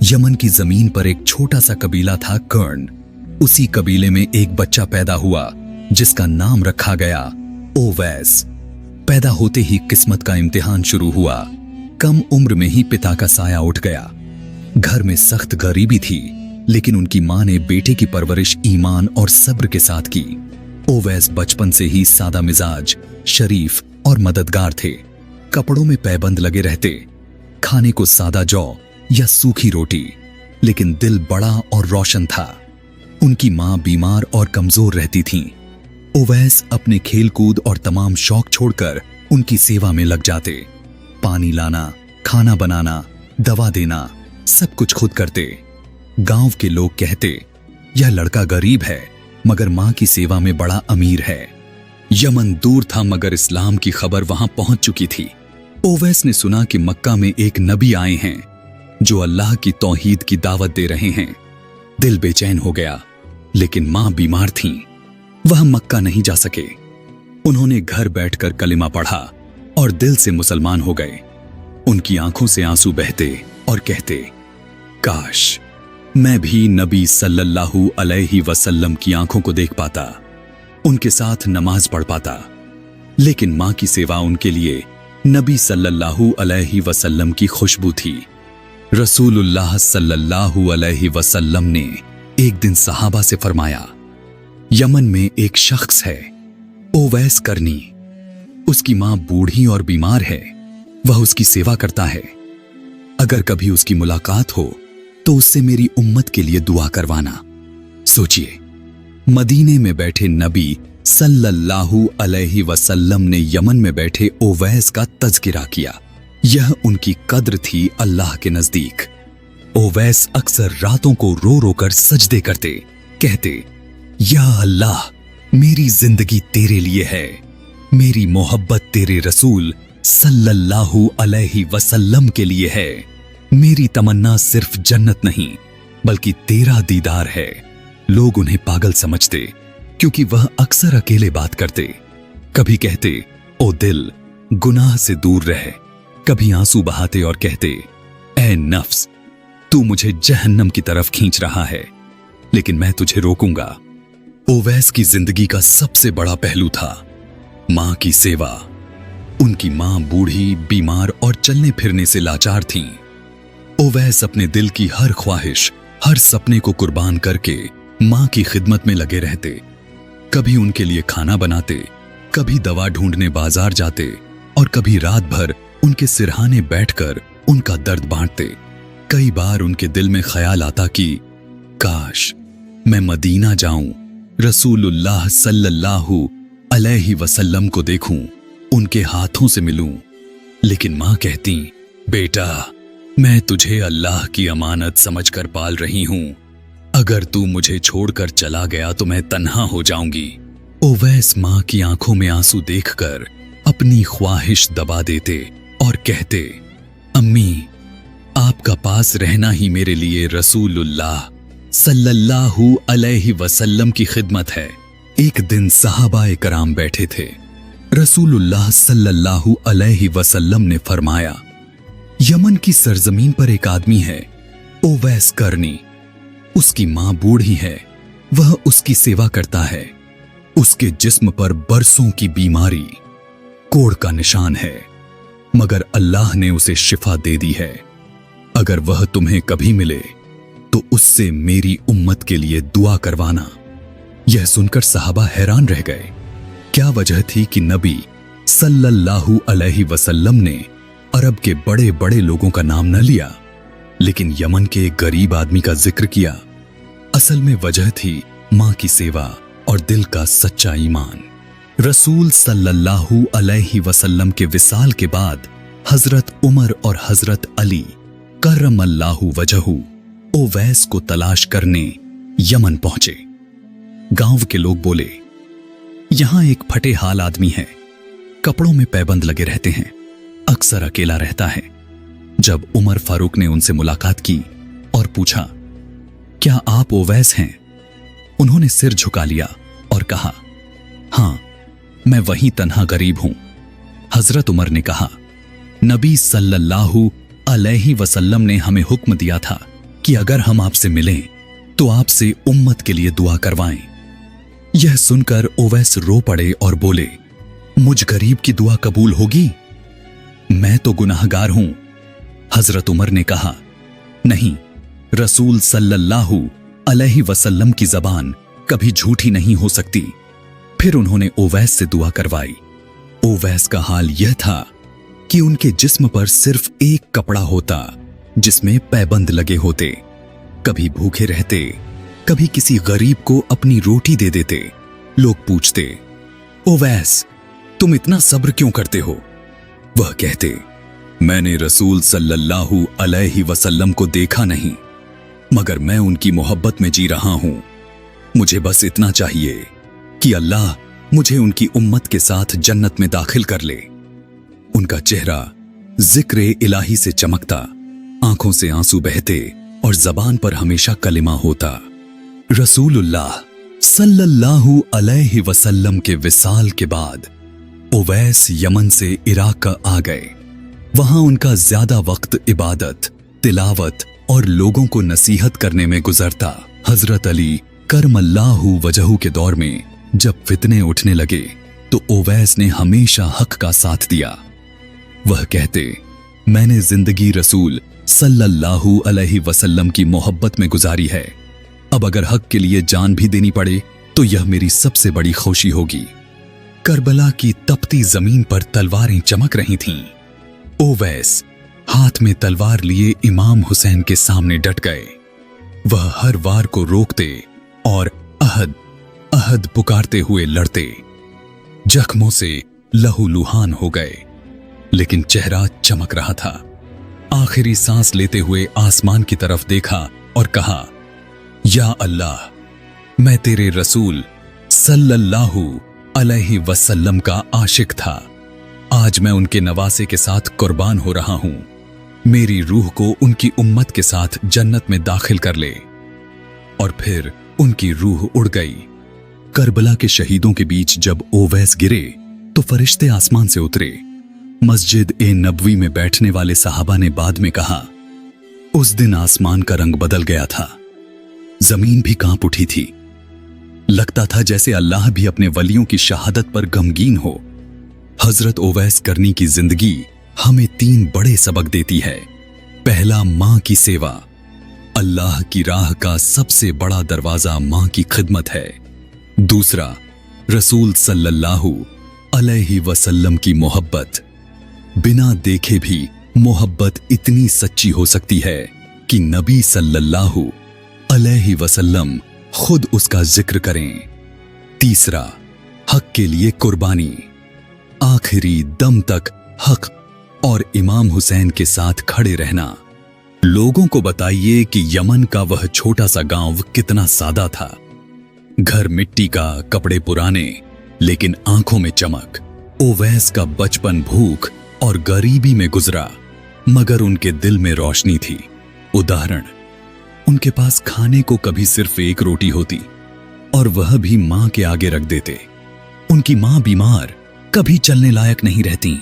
Yemen की जमीन पर एक छोटा सा कबीला था कर्ण। उसी कबीले में एक बच्चा पैदा हुआ जिसका नाम रखा गया ओवैस। पैदा होते ही किस्मत का इम्तिहान शुरू हुआ। कम उम्र में ही पिता का साया उठ गया। घर में सख्त गरीबी थी, लेकिन उनकी मां ने बेटे की परवरिश ईमान और सब्र के साथ की। ओवैस बचपन से ही सादा मिजाज, शरीफ और मददगार थे। कपड़ों में पैबंद लगे रहते, खाने को सादा जौ या सूखी रोटी, लेकिन दिल बड़ा और रोशन था। उनकी मां बीमार और कमजोर रहती थीं। ओवैस अपने खेलकूद और तमाम शौक छोड़कर उनकी सेवा में लग जाते। पानी लाना, खाना बनाना, दवा देना, सब कुछ खुद करते। गांव के लोग कहते, यह लड़का गरीब है मगर मां की सेवा में बड़ा अमीर है। यमन दूर था मगर इस्लाम की खबर वहां पहुंच चुकी थी। ओवैस ने सुना कि मक्का में एक नबी आए हैं जो अल्लाह की तौहीद की दावत दे रहे हैं। दिल बेचैन हो गया, लेकिन मां बीमार थीं। वह मक्का नहीं जा सके। उन्होंने घर बैठकर कलिमा पढ़ा और दिल से मुसलमान हो गए। उनकी आंखों से आंसू बहते और कहते, काश मैं भी नबी सल्लल्लाहु अलैहि वसल्लम की आंखों को देख पाता, उनके साथ नमाज पढ़ पाता। लेकिन मां की सेवा उनके लिए नबी सल्लल्लाहु अलैहि वसल्लम की खुशबू थी। रसूलुल्लाह सल्लल्लाहु अलैहि वसल्लम ने एक दिन सहाबा से फरमाया, यमन में एक शख्स है, ओवैस करनी। उसकी मां बूढ़ी और बीमार है। वह उसकी सेवा करता है। अगर कभी उसकी मुलाकात हो तो उससे मेरी उम्मत के लिए दुआ करवाना। सोचिए, मदीने में बैठे नबी सल्लल्लाहु अलैहि वसल्लम ने यमन में बैठे ओवैस का तज़किरा किया। यह उनकी कद्र थी अल्लाह के नजदीक। ओवैस अक्सर रातों को रो रो कर सजदे करते, कहते, या अल्लाह, मेरी जिंदगी तेरे लिए है। मेरी मोहब्बत तेरे रसूल सल्लल्लाहु अलैहि वसल्लम के लिए है। मेरी तमन्ना सिर्फ जन्नत नहीं बल्कि तेरा दीदार है। लोग उन्हें पागल समझते क्योंकि वह अक्सर अकेले बात करते। कभी कहते, ओ दिल, गुनाह से दूर रह। कभी आंसू बहाते और कहते, ऐ नफ्स, तू मुझे जहन्नम की तरफ खींच रहा है, लेकिन मैं तुझे रोकूंगा। ओवैस की जिंदगी का सबसे बड़ा पहलू था मां की सेवा। उनकी मां बूढ़ी, बीमार और चलने फिरने से लाचार थीं। ओवैस अपने दिल की हर ख्वाहिश, हर सपने को कुर्बान करके मां की खिदमत में लगे रहते। कभी उनके लिए खाना बनाते, कभी दवा ढूंढने बाजार जाते और कभी रात भर उनके सिरहाने बैठकर उनका दर्द बांटते। कई बार उनके दिल में ख्याल आता कि काश मैं मदीना जाऊं, रसूलुल्लाह सल्लल्लाहु अलैहि वसल्लम को देखूं, उनके हाथों से मिलूं। लेकिन मां कहती, बेटा, मैं तुझे अल्लाह की अमानत समझकर पाल रही हूं। अगर तू मुझे छोड़कर चला गया तो मैं तन्हा हो जाऊंगी। ओवैस मां की आंखों में आंसू देखकर अपनी ख्वाहिश दबा देते और कहते, अम्मी, आपका पास रहना ही मेरे लिए रसूलुल्लाह सल्लल्लाहु अलैहि वसल्लम की खिदमत है। एक दिन सहाबाए कराम बैठे थे। रसूलुल्लाह सल्लल्लाहु अलैहि वसल्लम ने फरमाया, यमन की सरजमीन पर एक आदमी है, ओवैस करनी। उसकी मां बूढ़ी है, वह उसकी सेवा करता है। उसके जिस्म पर बरसों की बीमारी, कोढ़ का निशान है, मगर अल्लाह ने उसे शिफा दे दी है। अगर वह तुम्हें कभी मिले तो उससे मेरी उम्मत के लिए दुआ करवाना। यह सुनकर सहाबा हैरान रह गए। क्या वजह थी कि नबी सल्लल्लाहु अलैहि वसल्लम ने अरब के बड़े बड़े लोगों का नाम न लिया, लेकिन यमन के एक गरीब आदमी का जिक्र किया? असल में वजह थी मां की सेवा और दिल का सच्चा ईमान। रसूल सल्लल्लाहु अलैहि वसल्लम के विसाल के बाद हजरत उमर और हजरत अली करमल्लाहु वजहू ओवैस को तलाश करने यमन पहुंचे। गांव के लोग बोले, यहां एक फटे हाल आदमी है, कपड़ों में पैबंद लगे रहते हैं, अक्सर अकेला रहता है। जब उमर फारूक ने उनसे मुलाकात की और पूछा, क्या आप ओवैस हैं? उन्होंने सिर झुका लिया और कहा, हां, मैं वही तन्हा गरीब हूं। हजरत उमर ने कहा, नबी सल्लल्लाहु अलैहि वसल्लम ने हमें हुक्म दिया था कि अगर हम आपसे मिलें तो आपसे उम्मत के लिए दुआ करवाएं। यह सुनकर ओवैस रो पड़े और बोले, मुझ गरीब की दुआ कबूल होगी? मैं तो गुनाहगार हूं। हजरत उमर ने कहा, नहीं, रसूल सल्लल्लाहु अलैहि वसल्लम की जबान कभी झूठी नहीं हो सकती। फिर उन्होंने ओवैस से दुआ करवाई। ओवैस का हाल यह था कि उनके जिस्म पर सिर्फ एक कपड़ा होता जिसमें पैबंद लगे होते। कभी भूखे रहते, कभी किसी गरीब को अपनी रोटी दे देते। लोग पूछते, ओवैस, तुम इतना सब्र क्यों करते हो? वह कहते, मैंने रसूल सल्लल्लाहु अलैहि वसल्लम को देखा नहीं, मगर मैं उनकी मोहब्बत में जी रहा हूं। मुझे बस इतना चाहिए कि अल्लाह मुझे उनकी उम्मत के साथ जन्नत में दाखिल कर ले। उनका चेहरा जिक्र इलाही से चमकता, आंखों से आंसू बहते और जबान पर हमेशा कलिमा होता। रसूलुल्लाह सल्लल्लाहु अलैहि वसल्लम के विसाल के बाद ओवैस यमन से इराक आ गए। वहां उनका ज्यादा वक्त इबादत, तिलावत और लोगों को नसीहत करने में गुजरता। हजरत अली करमल्लाहु वजहू के दौर में जब फितने उठने लगे तो ओवैस ने हमेशा हक का साथ दिया। वह कहते, मैंने जिंदगी रसूल सल्लल्लाहु अलैहि वसल्लम की मोहब्बत में गुजारी है। अब अगर हक के लिए जान भी देनी पड़े तो यह मेरी सबसे बड़ी खुशी होगी। करबला की तपती जमीन पर तलवारें चमक रही थीं। ओवैस हाथ में तलवार लिए इमाम हुसैन के सामने डट गए। वह हर वार को रोकते और अहद अहद पुकारते हुए लड़ते। जख्मों से लहूलुहान हो गए, लेकिन चेहरा चमक रहा था। आखिरी सांस लेते हुए आसमान की तरफ देखा और कहा, या अल्लाह, मैं तेरे रसूल सल्लल्लाहु अलैहि वसल्लम का आशिक था। आज मैं उनके नवासे के साथ कुर्बान हो रहा हूं। मेरी रूह को उनकी उम्मत के साथ जन्नत में दाखिल कर ले। और फिर उनकी रूह उड़ गई। करबला के शहीदों के बीच जब ओवैस गिरे तो फरिश्ते आसमान से उतरे। मस्जिद ए नबवी में बैठने वाले सहाबा ने बाद में कहा, उस दिन आसमान का रंग बदल गया था, जमीन भी कांप उठी थी। लगता था जैसे अल्लाह भी अपने वलियों की शहादत पर गमगीन हो। हजरत ओवैस करनी की जिंदगी हमें 3 बड़े सबक देती है। पहला, मां की सेवा। अल्लाह की राह का सबसे बड़ा दरवाजा मां की खिदमत है। दूसरा, रसूल सल्लल्लाहु अलैहि वसल्लम की मोहब्बत। बिना देखे भी मोहब्बत इतनी सच्ची हो सकती है कि नबी सल्लल्लाहु अलैहि वसल्लम खुद उसका जिक्र करें। तीसरा, हक के लिए कुर्बानी। आखिरी दम तक हक और इमाम हुसैन के साथ खड़े रहना। लोगों को बताइए कि यमन का वह छोटा सा गांव कितना सादा था। घर मिट्टी का, कपड़े पुराने, लेकिन आंखों में चमक। ओवैस का बचपन भूख और गरीबी में गुजरा, मगर उनके दिल में रोशनी थी। उदाहरण, उनके पास खाने को कभी सिर्फ 1 रोटी होती और वह भी मां के आगे रख देते। उनकी मां बीमार, कभी चलने लायक नहीं रहती।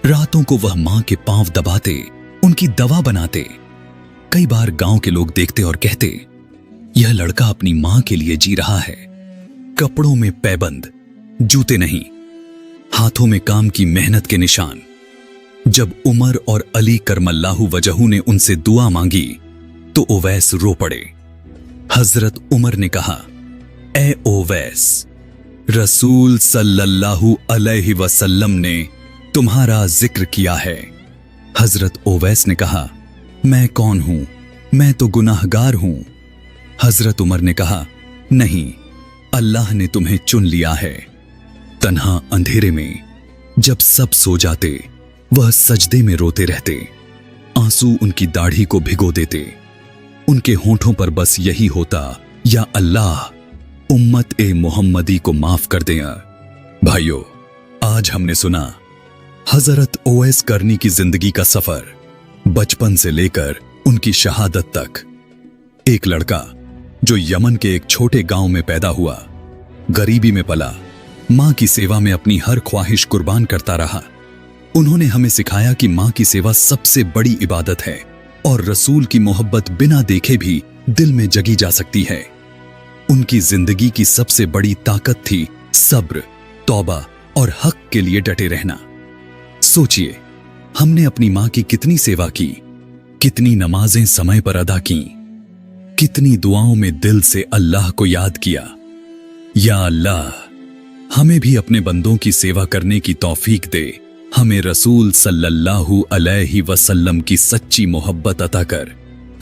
रातों को वह मां के पांव दबाते, उनकी दवा बनाते। कई बार गांव के लोग देखते और कहते, यह लड़का अपनी मां के लिए जी रहा है। कपड़ों में पैबंद, जूते नहीं, हाथों में काम की मेहनत के निशान। जब उमर और अली करमल्लाहु वजहू ने उनसे दुआ मांगी तो ओवैस रो पड़े। हजरत उमर ने कहा, ए ओवैस, रसूल सल्लल्लाहु अलैहि वसल्लम ने तुम्हारा जिक्र किया है। हजरत ओवैस ने कहा, मैं कौन हूं? मैं तो गुनाहगार हूं। हजरत उमर ने कहा, नहीं, अल्लाह ने तुम्हें चुन लिया है। तन्हा अंधेरे में जब सब सो जाते, वह सजदे में रोते रहते। आंसू उनकी दाढ़ी को भिगो देते। उनके होठों पर बस यही होता, या अल्लाह, उम्मत ए मोहम्मदी को माफ कर दें। भाइयों, आज हमने सुना हजरत ओवैस करनी की जिंदगी का सफर, बचपन से लेकर उनकी शहादत तक। एक लड़का जो यमन के एक छोटे गांव में पैदा हुआ, गरीबी में पला, मां की सेवा में अपनी हर ख्वाहिश कुर्बान करता रहा। उन्होंने हमें सिखाया कि मां की सेवा सबसे बड़ी इबादत है और रसूल की मोहब्बत बिना देखे भी दिल में जगी जा सकती है। उनकी जिंदगी की सबसे बड़ी ताकत थी सब्र, तौबा और हक के लिए डटे रहना। सोचिए, हमने अपनी मां की कितनी सेवा की, कितनी नमाजें समय पर अदा की, कितनी दुआओं में दिल से अल्लाह को याद किया। या अल्लाह, हमें भी अपने बंदों की सेवा करने की तौफीक दे। हमें रसूल सल्लल्लाहु अलैहि वसल्लम की सच्ची मोहब्बत अता कर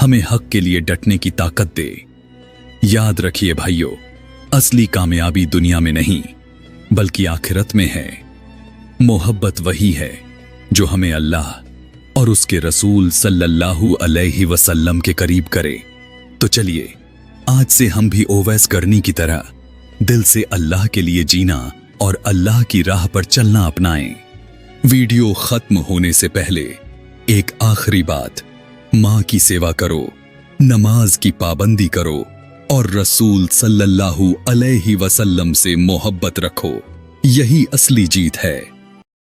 हमें हक के लिए डटने की ताकत दे। याद रखिए भाइयों, असली कामयाबी दुनिया में नहीं बल्कि आखिरत में है। मोहब्बत वही है जो हमें अल्लाह और उसके रसूल सल्लल्लाहु अलैहि वसल्लम के करीब करे। तो चलिए, आज से हम भी ओवैस करनी की तरह दिल से अल्लाह के लिए जीना और अल्लाह की राह पर चलना अपनाएं। वीडियो खत्म होने से पहले एक आखिरी बात, मां की सेवा करो, नमाज की पाबंदी करो और रसूल सल्लल्लाहु अलैहि वसल्लम से मोहब्बत रखो। यही असली जीत है।